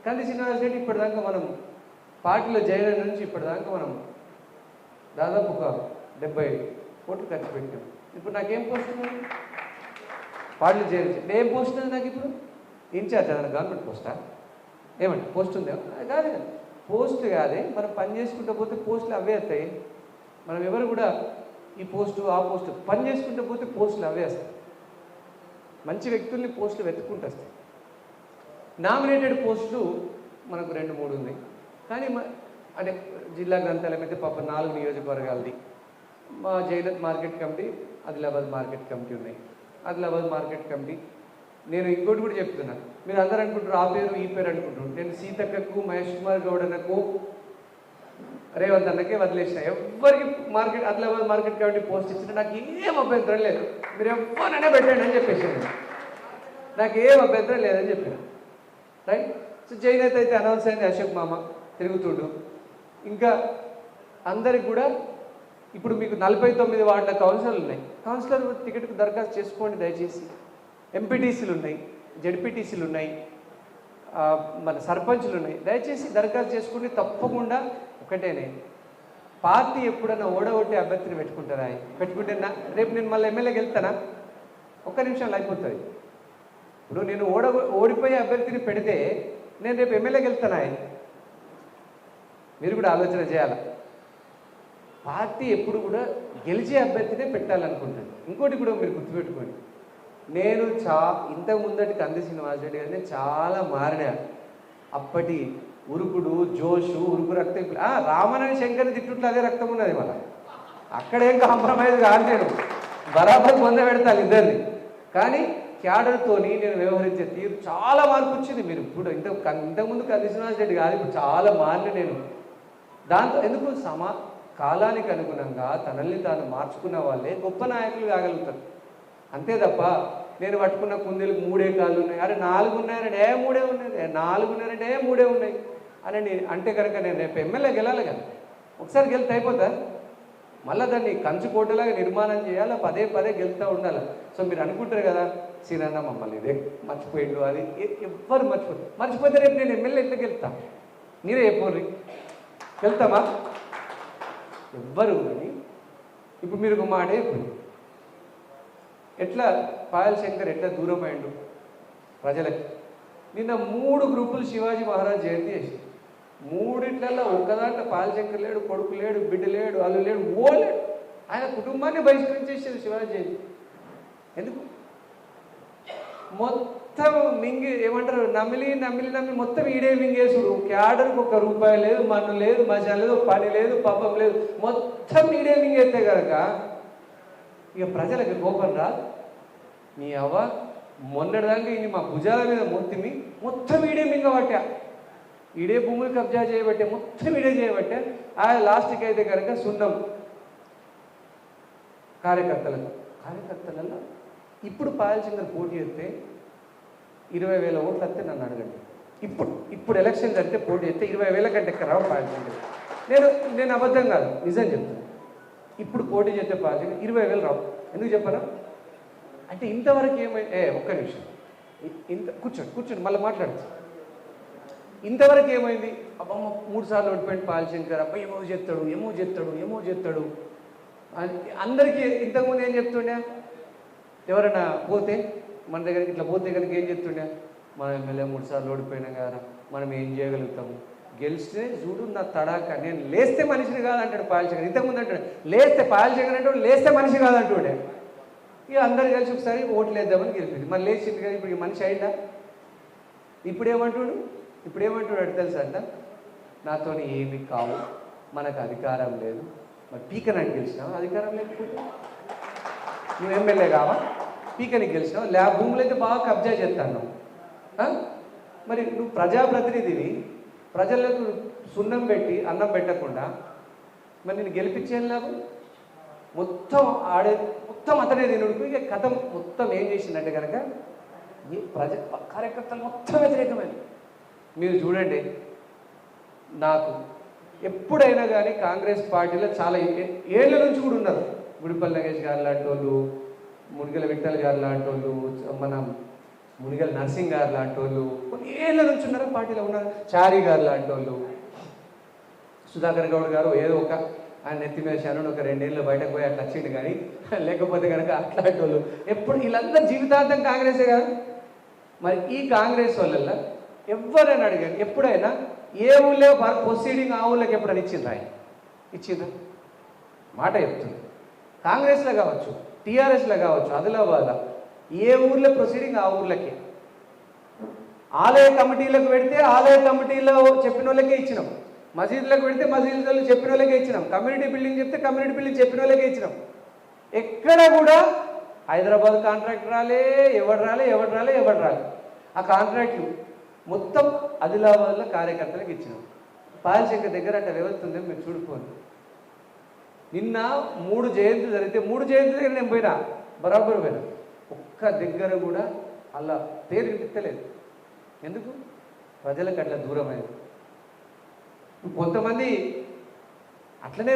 కంది శ్రీనివాస్ రెడ్డి ఇప్పటిదాకా మనం పార్టీలో చేరడం నుంచి ఇప్పటిదాకా మనం దాదాపు ఒక 70 కోట్లు ఖర్చు పెట్టాం. ఇప్పుడు నాకేం పోస్ట్ ఉంది? పార్టీలో చేరించి ఏం పోస్ట్ ఉంది నాకు ఇప్పుడు? ఇన్ఛార్జ్ ఏదైనా గవర్నమెంట్ పోస్టా? ఏమంటే పోస్ట్ ఉందా? కాదు, పోస్ట్ కాదే. మనం పని చేసుకుంటూ పోతే పోస్టులు అవే వస్తాయి. మనం ఎవరు కూడా ఈ పోస్టు ఆ పోస్టు పని చేసుకుంటూ పోతే పోస్టులు అవే వస్తాయి. మంచి వ్యక్తుల్ని పోస్టులు వెతుక్కుంటూ వస్తాయి. నామినేటెడ్ పోస్టులు మనకు 2-3 ఉన్నాయి. కానీ అంటే జిల్లా గ్రంథాలయం అయితే పాప 4 నియోజకవర్గాలది. మా Jainath market committee, Adilabad market committee ఉన్నాయి. ఆదిలాబాద్ మార్కెట్ కమిటీ నేను ఇంకోటి కూడా చెప్తున్నా. మీరు అందరూ అనుకుంటారు ఆ పేరు ఈ పేరు అనుకుంటారు. నేను సీతక్కకు, మహేష్ కుమార్ గౌడనకు, రేవంత్ అన్నకే వదిలేసిన. ఎవరికి ఆదిలాబాద్ మార్కెట్ కమిటీ పోస్ట్ ఇచ్చినా నాకు ఏం అభ్యంతరం లేదు. మీరు ఎవరైనా పెట్టండి అని చెప్పేసాను. నాకు ఏం అభ్యంతరం లేదని చెప్పిన. రైట్. సో జైనత్ అయితే అనౌన్స్ అయింది, అశోక్ మామ తిరుగుతుడు. ఇంకా అందరికి కూడా ఇప్పుడు మీకు 49 వార్డుల కౌన్సిలర్లు ఉన్నాయి. కౌన్సిలర్ టికెట్కు దరఖాస్తు చేసుకోండి దయచేసి. ఎంపీటీసీలు ఉన్నాయి, జెడ్పీటీసీలు ఉన్నాయి, మన సర్పంచ్లు ఉన్నాయి. దయచేసి దరఖాస్తు చేసుకుని తప్పకుండా. ఒకటేనే, పార్టీ ఎప్పుడన్నా ఓడగొట్టే అభ్యర్థిని పెట్టుకుంటారా? పెట్టుకుంటే రేపు నేను మళ్ళీ ఎమ్మెల్యేకి వెళ్తానా? ఒక్క నిమిషంలో అయిపోతుంది. ఇప్పుడు నేను ఓడిపోయే అభ్యర్థిని పెడితే నేను రేపు ఎమ్మెల్యేకి వెళ్తానా? మీరు కూడా ఆలోచన చేయాలి. పార్టీ ఎప్పుడు కూడా గెలిచే అభ్యర్థినే పెట్టాలనుకుంటుంది. ఇంకోటి కూడా మీరు గుర్తుపెట్టుకోండి, నేను ఇంతకు ముందటి కంది శ్రీనివాస్ రెడ్డి గారిని చాలా మారినా. అప్పటి ఉరుకుడు, జోషు, ఉరుకు రక్తం. రామనారాయణ శంకర్ని తిట్టుంటే అదే రక్తం ఉన్నది. మన అక్కడేం కాంప్రమైజ్ కాదు. నేను బరాబర్ పొందబెడతాను ఇద్దరిని. కానీ క్యాడర్తోని నేను వ్యవహరించే తీరు చాలా మార్పు వచ్చింది. మీరు ఇప్పుడు ఇంతకుముందు కంది శ్రీనివాస్ రెడ్డి కాదు, ఇప్పుడు చాలా మారిన నేను. దాంతో ఎందుకు కాలానికి అనుగుణంగా తనల్ని తాను మార్చుకున్న వాళ్ళే గొప్ప నాయకులు కాగలుగుతారు. అంతే తప్ప నేను పట్టుకున్న కుందేలకు 3 కాళ్ళు ఉన్నాయి, అరే 4 ఉన్నాయంటే 3 ఉన్నాయి, 4 ఉన్నాయంటే 3 ఉన్నాయి అని అంటే కనుక నేను రేపు ఎమ్మెల్యే గెలాలి కదా. ఒకసారి గెలితే అయిపోతా? మళ్ళీ దాన్ని కంచుకోటలాగా నిర్మాణం చేయాలి, పదే గెలుతూ ఉండాలి. సో మీరు అనుకుంటారు కదా, సీనన్న మమ్మల్ని ఇదే మర్చిపోయిండు, అది ఎవ్వరు మర్చిపోతే రేపు నేను ఎమ్మెల్యే ఎట్లా గెలుతా? మీరే చెప్పండి, వెళ్తామా? ఎవ్వరు. కానీ ఇప్పుడు మీరు ఒక మాట ఎట్లా పాయల్ శంకర్ ఎట్లా దూరం అయ్యిండు ప్రజలకి. నిన్న 3 గ్రూపులు శివాజీ మహారాజ్ జయంతి చేసి, 3 ఒక్కదాంట్లో పాయల్ శంకర్ లేడు, కొడుకు లేడు, బిడ్డ లేడు, వాళ్ళు లేడు, లేడు. ఆయన కుటుంబాన్ని బహిష్కరించేసారు శివాజీ జయంతి. ఎందుకు? మొత్తం ఏమంటారు, నమిలి మొత్తం ఈడే మింగేసుడు. క్యాడర్కి ₹1 లేదు, మన్ను లేదు, మజా లేదు, పని లేదు, పాపం లేదు, మొత్తం ఈడే మింగేస్తే కనుక ఇక ప్రజలకు కోపం రాదు. మీ అవ్వ మొన్నటిదాకా ఇన్ని మా భుజాల మీద మొత్తం ఈడే మింగబట్టా, ఈడే భూములు కబ్జా చేయబట్టే, మొత్తం ఈడే చేయబట్టే. ఆ లాస్ట్కి అయితే కనుక సున్నం కార్యకర్తలలో ఇప్పుడు పాయల్ శంకర్ పోటీ చేస్తే 20,000 ఓట్లు వస్తే నన్ను అడగండి. ఇప్పుడు ఎలక్షన్ జరిగితే పోటీ చేస్తే 20,000 కంటే ఎక్కడ రావు పాయల్ శంకర్. నేను అబద్ధం కాదు, నిజం చెప్తాను. ఇప్పుడు పోటీ చేస్తే పాయల్ శంకర్ 20,000 రావు. ఎందుకు చెప్పరా అంటే ఇంతవరకు ఒక్క నిమిషం కూర్చోండి మళ్ళీ మాట్లాడచ్చు. ఇంతవరకు ఏమైంది? అబ్బమ్మ 3 సార్లు ఓడిపోయింది పాయల్ శంకర్, అబ్బాయి ఏమో చేస్తాడు అందరికీ. ఇంతకుముందు ఏం చెప్తుండే? ఎవరైనా పోతే మన దగ్గరికి ఇట్లా పోతే కనుక ఏం చెప్తుండే? మన ఎమ్మెల్యే 3 సార్లు ఓడిపోయినా కదా, మనం ఏం చేయగలుగుతాము, గెలిస్తే చూడు నా తడాక, నేను లేస్తే మనిషిని కాదంటాడు పాయల్ శంకర్. ఇంతకుముందు అంటాడు లేస్తే పాయల్ శంకర్ అంటాడు, లేస్తే మనిషి కాదంటాడే. ఇక అందరు కలిసి ఒకసారి ఓట్లు వేద్దామని గెలిపింది. మరి లేచింది కదా, ఇప్పుడు మనిషి అయిందా? ఇప్పుడేమంటాడు అంటే తెలుసా అంట, నాతో ఏమి కావు, మనకు అధికారం లేదు. మరి పీకనానికి గెలిచినావు, అధికారం లేకపోతే నువ్వు ఎమ్మెల్యే కావా? పీకనికి గెలిచినావు, భూములు అయితే బాగా కబ్జా చేస్తాను. మరి నువ్వు ప్రజాప్రతినిధివి, ప్రజలకు సున్నం పెట్టి అన్నం పెట్టకుండా మరి నేను గెలిపించేది లాభం? మొత్తం అతనే తినుడుకు. ఇక కథ మొత్తం ఏం చేసిందంటే కనుక కార్యకర్తలు మొత్తం వ్యతిరేకమైంది. మీరు చూడండి, నాకు ఎప్పుడైనా కానీ కాంగ్రెస్ పార్టీలో చాలా ఏళ్ళ నుంచి కూడా ఉన్నారు. గుడిపల్లి నగేష్ గారు లాంటి వాళ్ళు, మునిగల విఠల్ గారు లాంటి వాళ్ళు, మన మునిగల్ నర్సింగ్ గారు లాంటి వాళ్ళు కొన్ని ఏళ్ళ నుంచి ఉన్నారా పార్టీలో ఉన్నారు. చారి గారు లాంటి వాళ్ళు, సుధాకర్ గౌడ్ గారు ఏదో ఒక ఆయన నెత్తి మీద శాను ఒక 2 ఏళ్ళు బయటకు పోయి అట్లా వచ్చిండు. కానీ లేకపోతే కనుక అట్లాంటి వాళ్ళు ఎప్పుడు వీళ్ళందరూ జీవితాంతం కాంగ్రెసే కాదు. మరి ఈ కాంగ్రెస్ వాళ్ళల్లో ఎవరైనా అడిగారు ఎప్పుడైనా ఏ ఊళ్ళో ప్రొసీడింగ్ ఆ ఊళ్ళకి ఎప్పుడైనా ఇచ్చిందా? ఆయన ఇచ్చిందా? మాట చెప్తుంది. కాంగ్రెస్లో కావచ్చు, టీఆర్ఎస్లో కావచ్చు, ఆదిలాబాద్లో ఏ ఊర్లో ప్రొసీడింగ్ ఆ ఊర్లకే. ఆలయ కమిటీలకు పెడితే ఆలయ కమిటీలో చెప్పిన వాళ్ళకే ఇచ్చినాం. మసీదులకు పెడితే మసీదులలో చెప్పిన వాళ్ళకే ఇచ్చినాం. కమ్యూనిటీ బిల్డింగ్ చెప్తే కమ్యూనిటీ బిల్డింగ్ చెప్పిన వాళ్ళకే ఇచ్చినాం. ఎక్కడ కూడా హైదరాబాద్ కాంట్రాక్ట్ రాలే, ఎవరు రాలే. ఆ కాంట్రాక్ట్లు మొత్తం ఆదిలాబాద్లో కార్యకర్తలకు ఇచ్చినాం. పాలశంకర్ దగ్గర అట్లా వ్యవస్థ ఉందని మీరు చూడుకోండి. నిన్న 3 జయంతులు జరిగితే 3 జయంతుల దగ్గర నేను పోయినా, బరాబర్ పోయినా. ఒక్క దగ్గర కూడా అలా పేరు వినిపించలేదు. ఎందుకు? ప్రజలకు అట్లా దూరమైంది. కొంతమంది అట్లనే